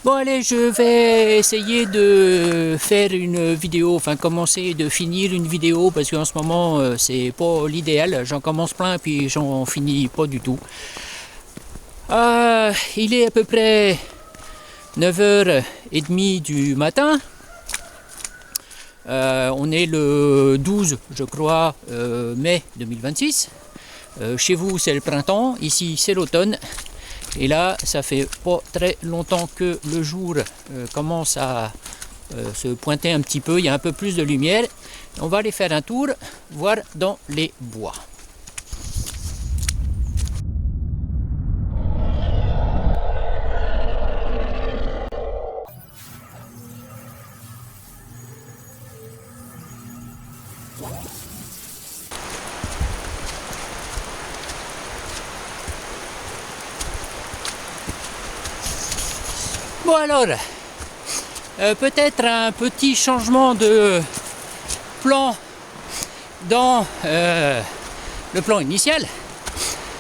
Bon allez, je vais essayer de faire une vidéo, enfin commencer de finir une vidéo parce qu'en ce moment c'est pas l'idéal, j'en commence plein puis j'en finis pas du tout. Il est à peu près 9h30 du matin. On est le 12, je crois, mai 2026. Chez vous c'est le printemps, ici c'est l'automne. Et là, ça fait pas très longtemps que le jour commence à se pointer un petit peu, il y a un peu plus de lumière. On va aller faire un tour, voir dans les bois. Bon alors, peut-être un petit changement de plan dans le plan initial.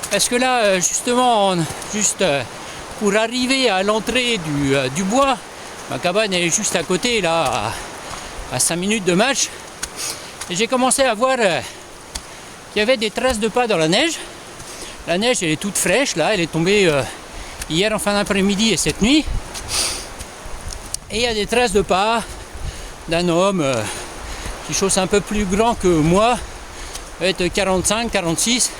Parce que là, justement, juste pour arriver à l'entrée du bois, ma cabane est juste à côté, là, à 5 minutes de marche. Et j'ai commencé à voir qu'il y avait des traces de pas dans la neige. La neige, elle est toute fraîche, là, elle est tombée hier en fin d'après-midi et cette nuit. Et il y a des traces de pas d'un homme qui chose un peu plus grand que moi, peut-être 45, 46.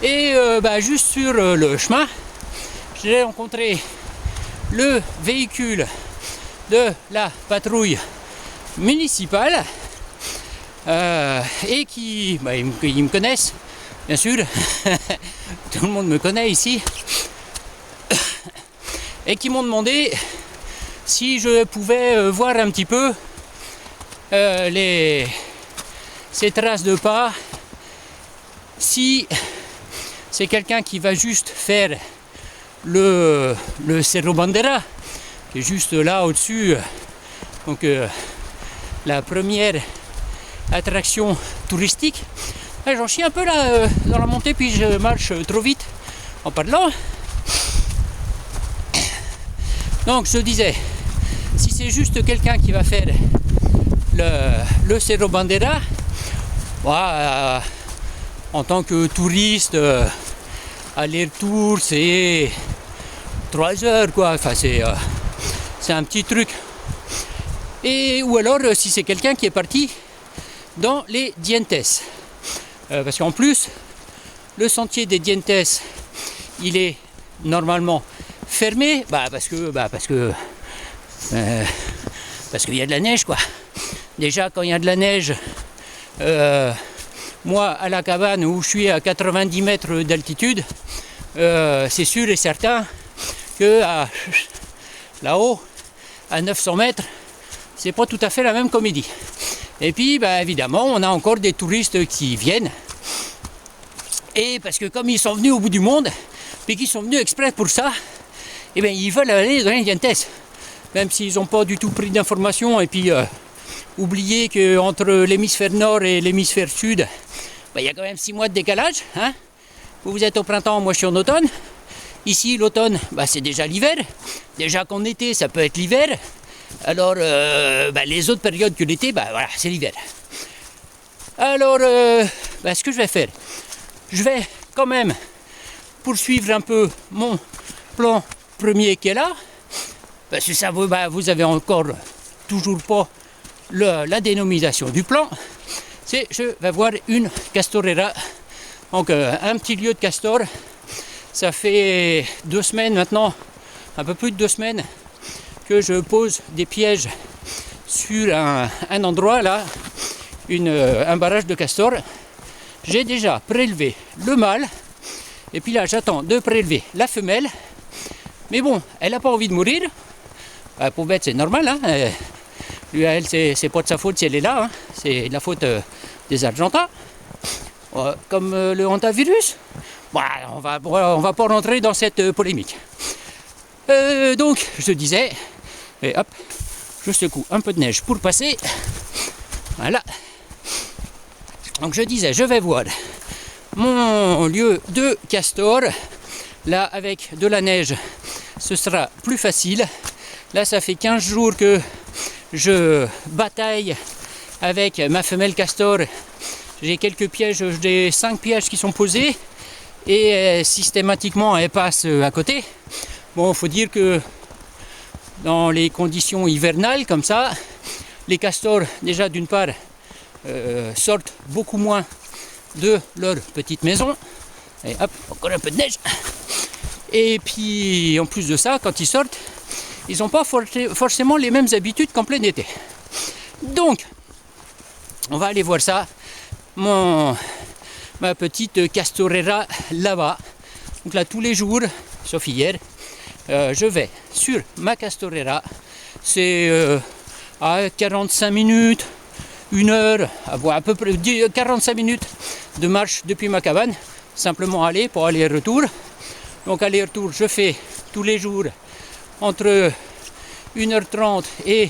Et juste sur le chemin, j'ai rencontré le véhicule de la patrouille municipale et qui, ils me connaissent, bien sûr, tout le monde me connaît ici, et qui m'ont demandé si je pouvais voir un petit peu ces traces de pas, si c'est quelqu'un qui va juste faire le Cerro Bandera, qui est juste là au-dessus, donc la première attraction touristique. J'en chie un peu là dans la montée, puis je marche trop vite en parlant. Donc je disais, si c'est juste quelqu'un qui va faire le Cerro Bandera, en tant que touriste, aller-retour, c'est 3 heures, quoi. Enfin, c'est un petit truc. Et, ou alors, si c'est quelqu'un qui est parti dans les Dientes. Parce qu'en plus, le sentier des Dientes, il est normalement fermé, parce qu'il y a de la neige, quoi. Déjà quand il y a de la neige, moi à la cabane où je suis à 90 mètres d'altitude, c'est sûr et certain que là-haut, à 900 mètres, c'est pas tout à fait la même comédie. Et puis évidemment, on a encore des touristes qui viennent. Et parce que comme ils sont venus au bout du monde, puis qu'ils sont venus exprès pour ça, ils veulent aller dans les Dientes. Même s'ils n'ont pas du tout pris d'informations et puis oublié qu'entre l'hémisphère nord et l'hémisphère sud, il y a quand même 6 mois de décalage. Hein. Vous êtes au printemps, moi je suis en automne. Ici, l'automne, c'est déjà l'hiver. Déjà qu'en été, ça peut être l'hiver. Alors, les autres périodes que l'été, c'est l'hiver. Alors, ce que je vais faire, je vais quand même poursuivre un peu mon plan premier qui est là. Parce que ça, vous avez encore toujours pas la dénomination du plan. C'est, je vais voir une castorera. Donc un petit lieu de castor. Ça fait 2 semaines maintenant, un peu plus de 2 semaines, que je pose des pièges sur un endroit là, un barrage de castor. J'ai déjà prélevé le mâle, et puis là j'attends de prélever la femelle. Mais bon, elle n'a pas envie de mourir. Pour bête, c'est normal, hein. Lui, elle, c'est pas de sa faute si elle est là, hein. C'est de la faute des Argentins. Comme le hantavirus. On va pas rentrer dans cette polémique. Donc, je disais, et hop, je secoue un peu de neige pour passer. Voilà. Donc, je disais, je vais voir mon lieu de castor. Là, avec de la neige, ce sera plus facile. Là, ça fait 15 jours que je bataille avec ma femelle castor. J'ai quelques pièges, j'ai 5 pièges qui sont posés et systématiquement elle passe à côté. Bon, il faut dire que dans les conditions hivernales comme ça, les castors, déjà d'une part, sortent beaucoup moins de leur petite maison. Et hop, encore un peu de neige. Et puis, en plus de ça, quand ils sortent, ils n'ont pas forcément les mêmes habitudes qu'en plein été. Donc, on va aller voir ça. Ma petite Castorera là-bas. Donc là, tous les jours, sauf hier, je vais sur ma Castorera. C'est à 45 minutes, 1 heure, à peu près 45 minutes de marche depuis ma cabane. Simplement aller pour aller-retour. Donc aller-retour, je fais tous les jours entre 1h30 et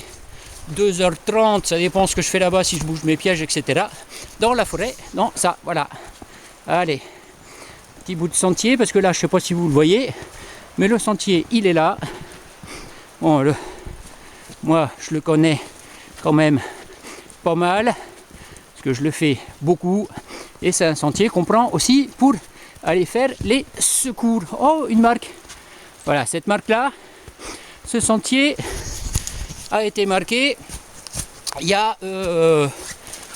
2h30, ça dépend ce que je fais là-bas, si je bouge mes pièges, etc. Dans la forêt, non, ça, voilà. Allez, petit bout de sentier, parce que là, je ne sais pas si vous le voyez, mais le sentier, il est là. Bon, moi, je le connais quand même pas mal, parce que je le fais beaucoup, et c'est un sentier qu'on prend aussi pour aller faire les secours. Oh, une marque. Voilà, cette marque-là, ce sentier a été marqué il y a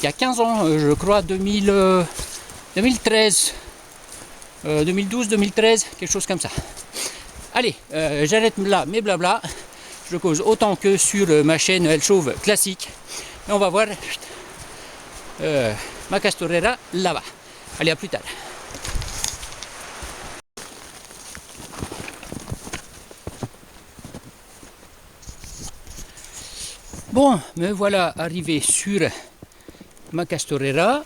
15 ans, je crois, 2013, 2012-2013, quelque chose comme ça. Allez, j'arrête là mes blabla. Je cause autant que sur ma chaîne Elle Chauve classique. Et on va voir ma Castorera là-bas. Allez, à plus tard. Bon, me voilà arrivé sur ma Castorera.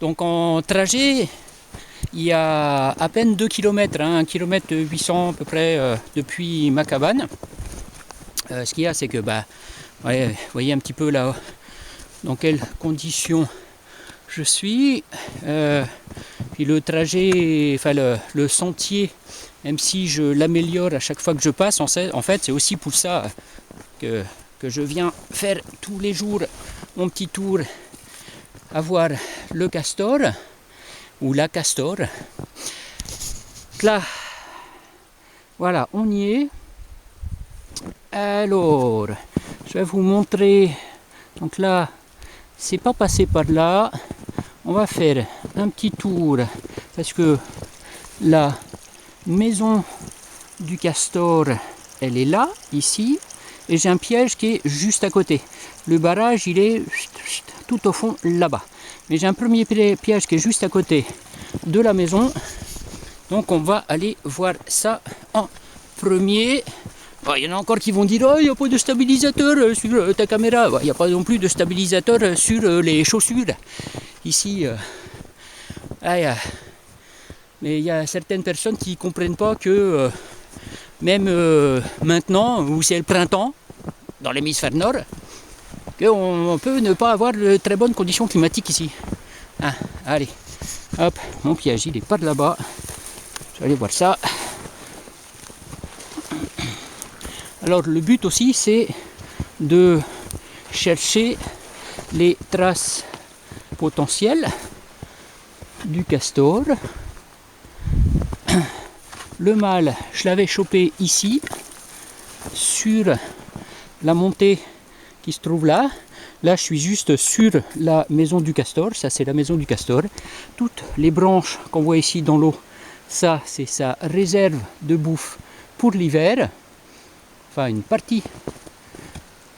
Donc en trajet, il y a à peine 2 km, 1 km 800 à peu près depuis ma cabane. Ce qu'il y a, c'est que, ouais, vous voyez un petit peu là dans quelles conditions je suis. Puis le trajet, enfin le sentier, même si je l'améliore à chaque fois que je passe, en fait, c'est aussi pour ça que je viens faire tous les jours mon petit tour à voir le castor ou la castor. Là, voilà, on y est. Alors, je vais vous montrer. Donc là, c'est pas passé par là. On va faire un petit tour parce que la maison du castor, elle est là, ici. Et j'ai un piège qui est juste à côté. Le barrage, il est tout au fond là-bas. Mais j'ai un premier piège qui est juste à côté de la maison. Donc on va aller voir ça en premier. Il y en a encore qui vont dire « Oh, il n'y a pas de stabilisateur sur ta caméra. » Il n'y a pas non plus de stabilisateur sur les chaussures. Ici, mais il y a certaines personnes qui ne comprennent pas que même maintenant, où c'est le printemps, dans l'hémisphère nord, qu'on peut ne pas avoir de très bonnes conditions climatiques ici. Ah, allez, hop, mon piège, il est pas de là-bas. Je vais aller voir ça. Alors, le but aussi, c'est de chercher les traces potentielles du castor. Le mâle, je l'avais chopé ici, sur la montée qui se trouve là. Là, je suis juste sur la maison du castor. Ça, c'est la maison du castor. Toutes les branches qu'on voit ici dans l'eau, ça, c'est sa réserve de bouffe pour l'hiver. Enfin, une partie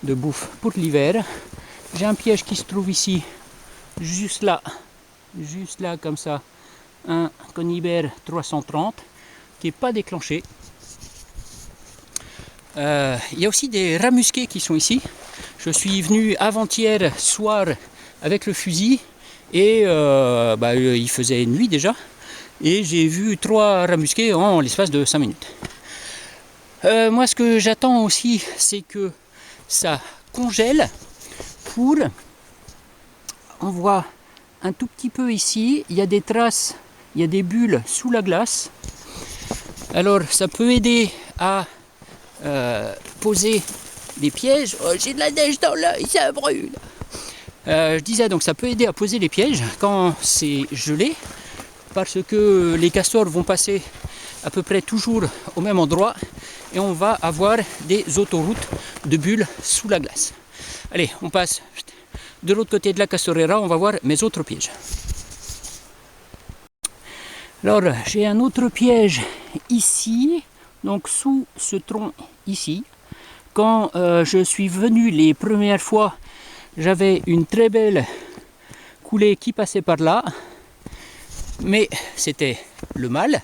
de bouffe pour l'hiver. J'ai un piège qui se trouve ici, juste là, comme ça. Un Conibert 330 qui n'est pas déclenché. Il y a aussi des rats musqués qui sont ici. Je suis venu avant-hier soir avec le fusil et il faisait nuit déjà et j'ai vu 3 rats musqués en l'espace de 5 minutes. Moi, ce que j'attends aussi, c'est que ça congèle pour... On voit un tout petit peu ici, il y a des traces, il y a des bulles sous la glace. Alors, ça peut aider à poser les pièges. Oh, j'ai de la neige dans l'œil, ça brûle. Je disais donc ça peut aider à poser les pièges quand c'est gelé, parce que les castors vont passer à peu près toujours au même endroit et on va avoir des autoroutes de bulles sous la glace. Allez, on passe de l'autre côté de la Castorera, on va voir mes autres pièges. Alors, j'ai un autre piège ici, donc sous ce tronc ici. Quand je suis venu les premières fois, j'avais une très belle coulée qui passait par là, mais c'était le mâle.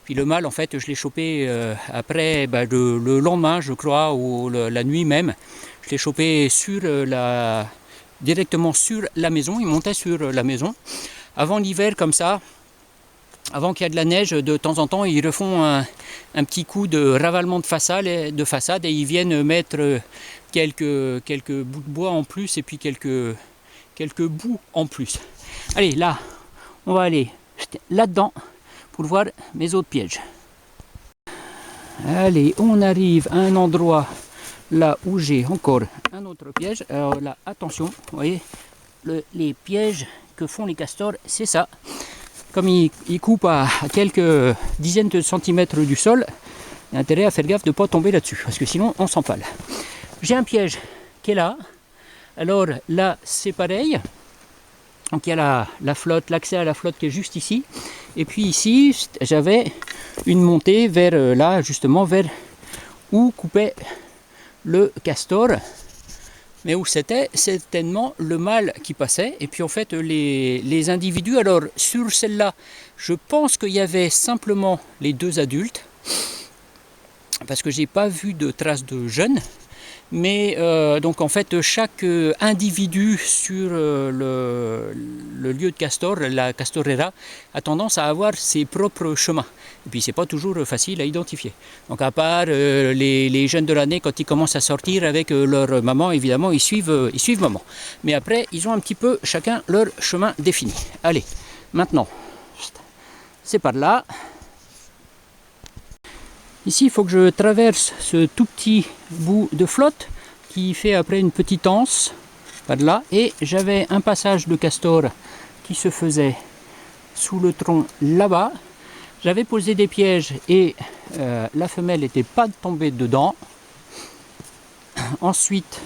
Puis le mâle, en fait, je l'ai chopé après, le lendemain, je crois, ou la nuit même. Je l'ai chopé directement sur la maison. Il montait sur la maison. Avant l'hiver, comme ça, avant qu'il y ait de la neige, de temps en temps, ils refont un petit coup de ravalement de façade et ils viennent mettre quelques bouts de bois en plus et puis quelques bouts en plus. Allez, là, on va aller là-dedans pour voir mes autres pièges. Allez, on arrive à un endroit là où j'ai encore un autre piège. Alors là, attention, vous voyez, les pièges que font les castors, c'est ça. Comme ils coupent à quelques dizaines de centimètres du sol, il y a intérêt à faire gaffe de ne pas tomber là-dessus, parce que sinon on s'empale. J'ai un piège qui est là. Alors là, c'est pareil. Donc il y a la flotte, l'accès à la flotte qui est juste ici. Et puis ici, j'avais une montée vers là, justement, vers où coupait le castor. Mais où c'était certainement le mâle qui passait. Et puis en fait, les individus, alors sur celle-là, je pense qu'il y avait simplement les deux adultes. Parce que j'ai pas vu de traces de jeunes. Mais donc en fait, chaque individu sur le lieu de castor, la Castorera, a tendance à avoir ses propres chemins. Et puis c'est pas toujours facile à identifier. Donc à part les jeunes de l'année, quand ils commencent à sortir avec leur maman, évidemment, ils suivent maman. Mais après, ils ont un petit peu chacun leur chemin défini. Allez, maintenant, c'est par là. Ici, il faut que je traverse ce tout petit bout de flotte qui fait après une petite anse, par là. Et j'avais un passage de castor qui se faisait sous le tronc là-bas. J'avais posé des pièges et la femelle n'était pas tombée dedans. Ensuite,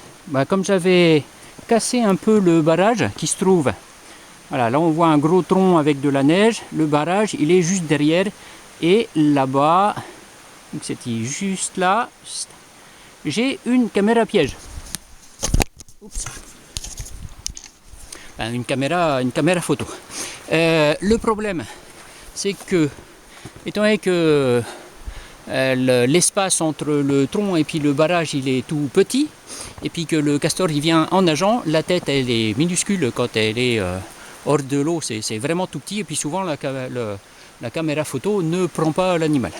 comme j'avais cassé un peu le barrage qui se trouve, voilà, là on voit un gros tronc avec de la neige. Le barrage, il est juste derrière. Et là-bas, donc c'était juste là, j'ai une caméra piège. Oups. Une caméra photo. Le problème, c'est que, étant donné que l'espace entre le tronc et puis le barrage, il est tout petit, et puis que le castor, il vient en nageant, la tête, elle est minuscule quand elle est hors de l'eau, c'est vraiment tout petit, et puis souvent la caméra photo ne prend pas l'animal.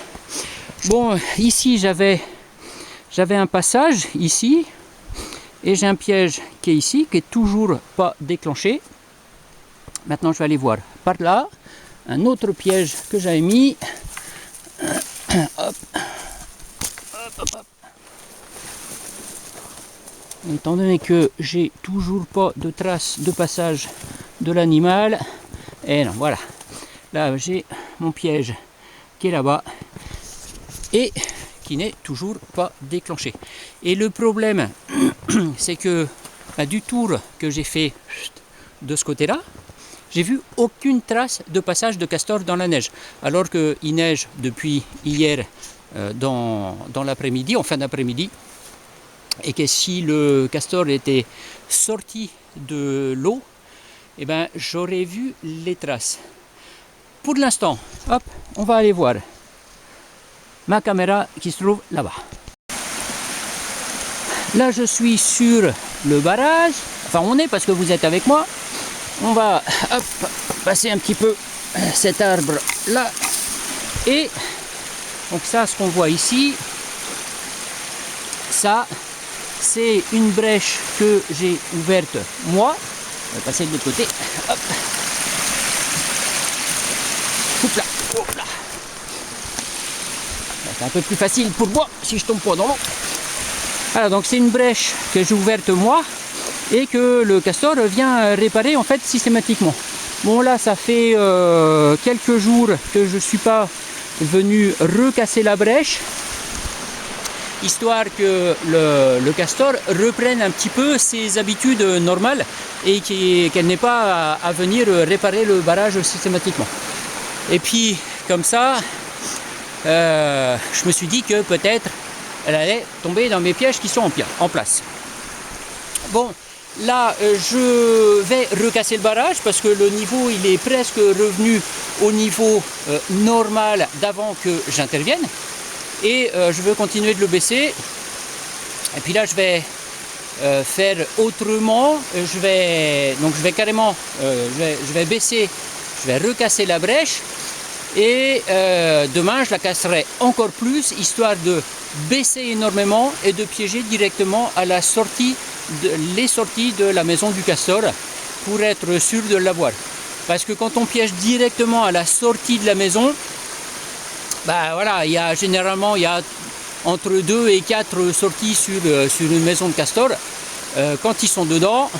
Bon, ici j'avais un passage ici et j'ai un piège qui est ici, qui est toujours pas déclenché. Maintenant je vais aller voir par là un autre piège que j'avais mis. Hop. Hop. Étant donné que j'ai toujours pas de traces de passage de l'animal, et non, voilà. Là j'ai mon piège qui est là-bas et qui n'est toujours pas déclenché. Et le problème, c'est que du tour que j'ai fait de ce côté-là, j'ai vu aucune trace de passage de castor dans la neige. Alors qu'il neige depuis hier dans l'après-midi, en fin d'après-midi, et que si le castor était sorti de l'eau, eh ben, j'aurais vu les traces. Pour l'instant, hop, on va aller voir ma caméra qui se trouve là-bas. Là, je suis sur le barrage. Enfin, on est parce que vous êtes avec moi. On va passer un petit peu cet arbre là. Et donc ça, ce qu'on voit ici, ça, c'est une brèche que j'ai ouverte moi. On va passer de l'autre côté. Hop. Hop là. C'est un peu plus facile pour moi si je tombe pas dans l'eau. Voilà, donc c'est une brèche que j'ai ouverte moi et que le castor vient réparer en fait systématiquement. Bon là ça fait quelques jours que je ne suis pas venu recasser la brèche, histoire que le castor reprenne un petit peu ses habitudes normales et qu'elle n'ait pas à venir réparer le barrage systématiquement. Et puis comme ça, je me suis dit que peut-être elle allait tomber dans mes pièges qui sont en place. Bon, là je vais recasser le barrage parce que le niveau il est presque revenu au niveau normal d'avant que j'intervienne. Et je veux continuer de le baisser. Et puis là je vais faire autrement. Je vais carrément je vais baisser, je vais recasser la brèche. Et demain je la casserai encore plus, histoire de baisser énormément et de piéger directement à la sortie les sorties de la maison du castor pour être sûr de l'avoir. Parce que quand on piège directement à la sortie de la maison, bah voilà, il y a généralement entre 2 et 4 sorties sur une maison de castor. Quand ils sont dedans,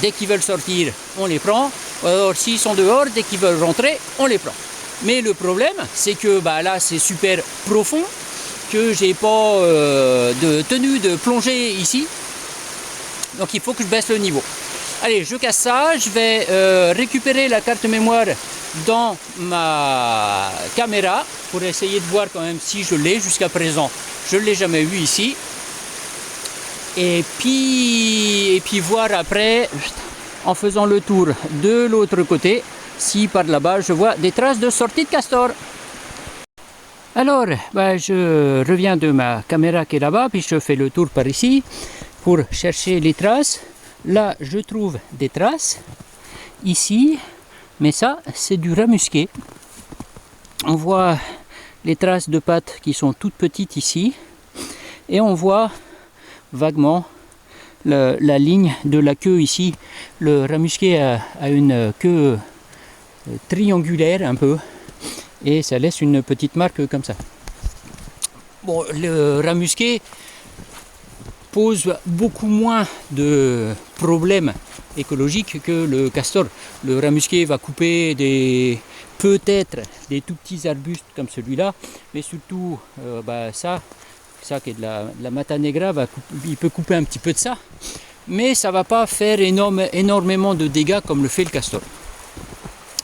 dès qu'ils veulent sortir, on les prend. Alors s'ils sont dehors, dès qu'ils veulent rentrer, on les prend. Mais le problème, c'est que bah, là c'est super profond, que j'ai pas de tenue de plongée ici. Donc il faut que je baisse le niveau. Allez, je casse ça, je vais récupérer la carte mémoire dans ma caméra pour essayer de voir quand même si je l'ai. Jusqu'à présent, je ne l'ai jamais eu ici. Et puis voir après, en faisant le tour de l'autre côté, si par là-bas je vois des traces de sortie de castor. Alors, je reviens de ma caméra qui est là-bas, puis je fais le tour par ici pour chercher les traces. Là, je trouve des traces ici, mais ça, c'est du rat musqué. On voit les traces de pattes qui sont toutes petites ici, et on voit vaguement la ligne de la queue ici. Le rat musqué a une queue triangulaire un peu, et ça laisse une petite marque comme ça. Bon, le rat musqué pose beaucoup moins de problèmes écologiques que le castor. Le rat musqué va couper peut-être des tout petits arbustes comme celui-là, mais surtout ça qui est de la mata negra, il peut couper un petit peu de ça, mais ça va pas faire énormément de dégâts comme le fait le castor.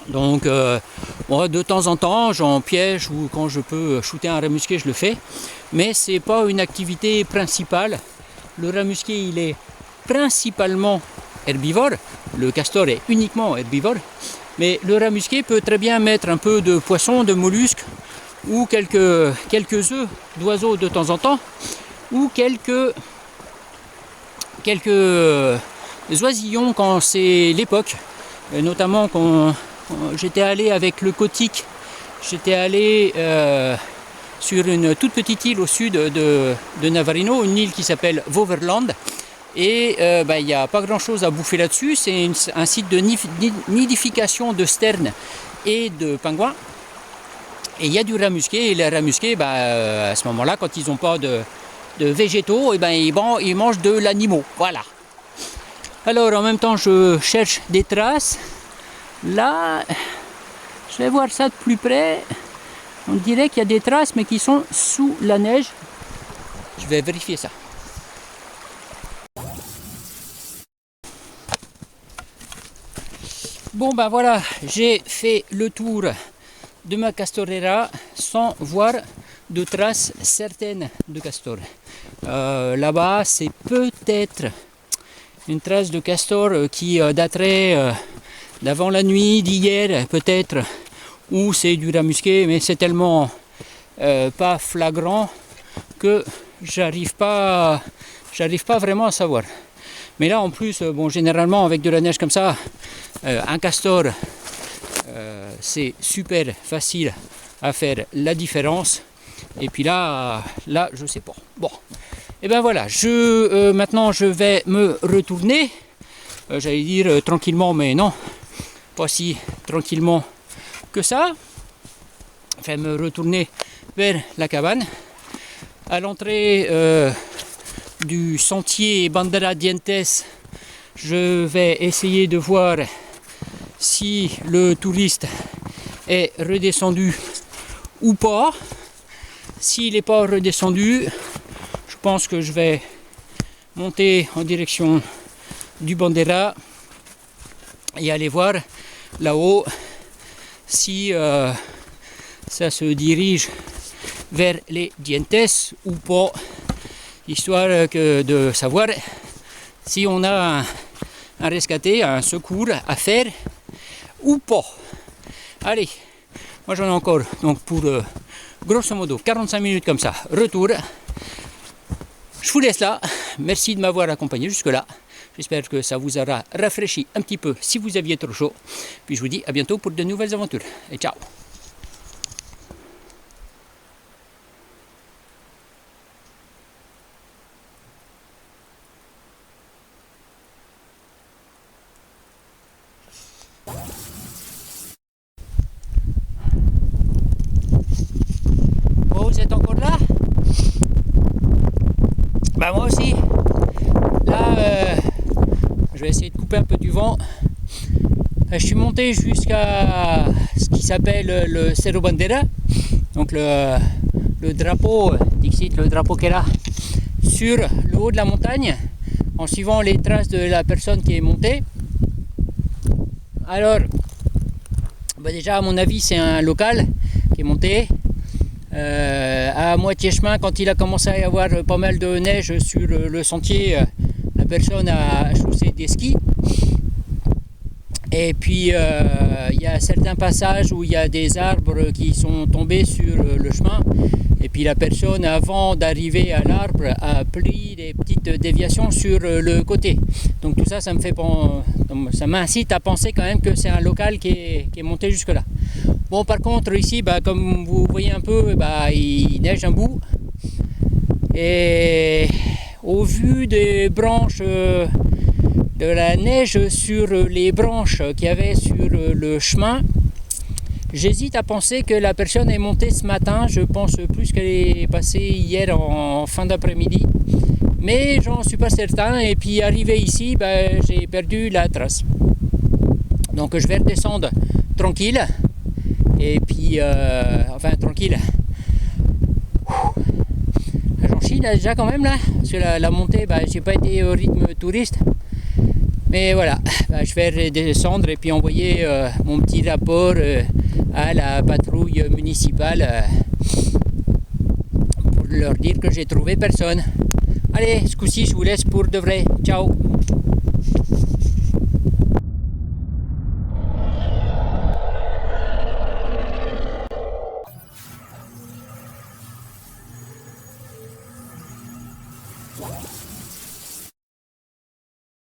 Donc de temps en temps j'en piège, ou quand je peux shooter un rat musqué je le fais, mais c'est pas une activité principale. Le rat musqué il est principalement herbivore, le castor est uniquement herbivore, mais le rat musqué peut très bien mettre un peu de poisson, de mollusques, ou quelques œufs d'oiseaux de temps en temps, ou quelques oisillons quand c'est l'époque, notamment quand j'étais allé avec le Cotique, j'étais allé sur une toute petite île au sud de Navarino, une île qui s'appelle Voverland, et il n'y a pas grand chose à bouffer là-dessus. C'est un site de nidification de sternes et de pingouins, et il y a du rat musqué, et les rats musqués à ce moment-là, quand ils n'ont pas de végétaux, ils mangent de l'animal, voilà. Alors en même temps je cherche des traces. Là, je vais voir ça de plus près. On dirait qu'il y a des traces, mais qui sont sous la neige. Je vais vérifier ça. Bon voilà, j'ai fait le tour de ma castorera sans voir de traces certaines de castor. Là-bas, c'est peut-être une trace de castor qui daterait d'avant la nuit d'hier, peut-être, ou c'est du rat musqué, mais c'est tellement pas flagrant que j'arrive pas vraiment à savoir. Mais là en plus, généralement avec de la neige comme ça, un castor, c'est super facile à faire la différence. Et puis là je sais pas. Bon, et ben voilà, maintenant je vais me retourner. J'allais dire tranquillement, mais non, pas si tranquillement que ça. enfin me retourner vers la cabane. À l'entrée du sentier Bandera Dientes, je vais essayer de voir si le touriste est redescendu ou pas. S'il n'est pas redescendu, je pense que je vais monter en direction du Bandera et aller voir là-haut si ça se dirige vers les Dientes ou pas, histoire de savoir si on a un rescaté, un secours à faire ou pas. Allez, moi j'en ai encore donc pour grosso modo 45 minutes comme ça, retour. Je vous laisse là, merci de m'avoir accompagné jusque là. J'espère que ça vous aura rafraîchi un petit peu si vous aviez trop chaud. Puis je vous dis à bientôt pour de nouvelles aventures. Et ciao. Bon, vous êtes encore là? Bah moi aussi. Là, je vais essayer de couper un peu du vent. Je suis monté jusqu'à ce qui s'appelle le Cerro Bandera, donc le drapeau, Dixit, le drapeau qui est là, sur le haut de la montagne, en suivant les traces de la personne qui est montée. Alors, bah déjà à mon avis c'est un local qui est monté. À moitié chemin, quand il a commencé à y avoir pas mal de neige sur le sentier, la personne a chaussé des skis. Et puis il y a certains passages où il y a des arbres qui sont tombés sur le chemin. Et puis la personne, avant d'arriver à l'arbre, a pris des petites déviations sur le côté. Donc tout ça, ça m'incite à penser quand même que c'est un local qui est monté jusque là. Bon, par contre ici, comme vous voyez un peu, il neige un bout. Et au vu des branches, de la neige sur les branches qu'il y avait sur le chemin, j'hésite à penser que la personne est montée ce matin. Je pense plus qu'elle est passée hier en fin d'après-midi, mais j'en suis pas certain. Et puis arrivé ici, j'ai perdu la trace, donc je vais redescendre tranquille. Et puis tranquille, j'en chie là déjà quand même là, parce que la montée, j'ai pas été au rythme touriste. Mais voilà, je vais redescendre et puis envoyer mon petit rapport à la patrouille municipale pour leur dire que j'ai trouvé personne. Allez, ce coup-ci, je vous laisse pour de vrai. Ciao. What?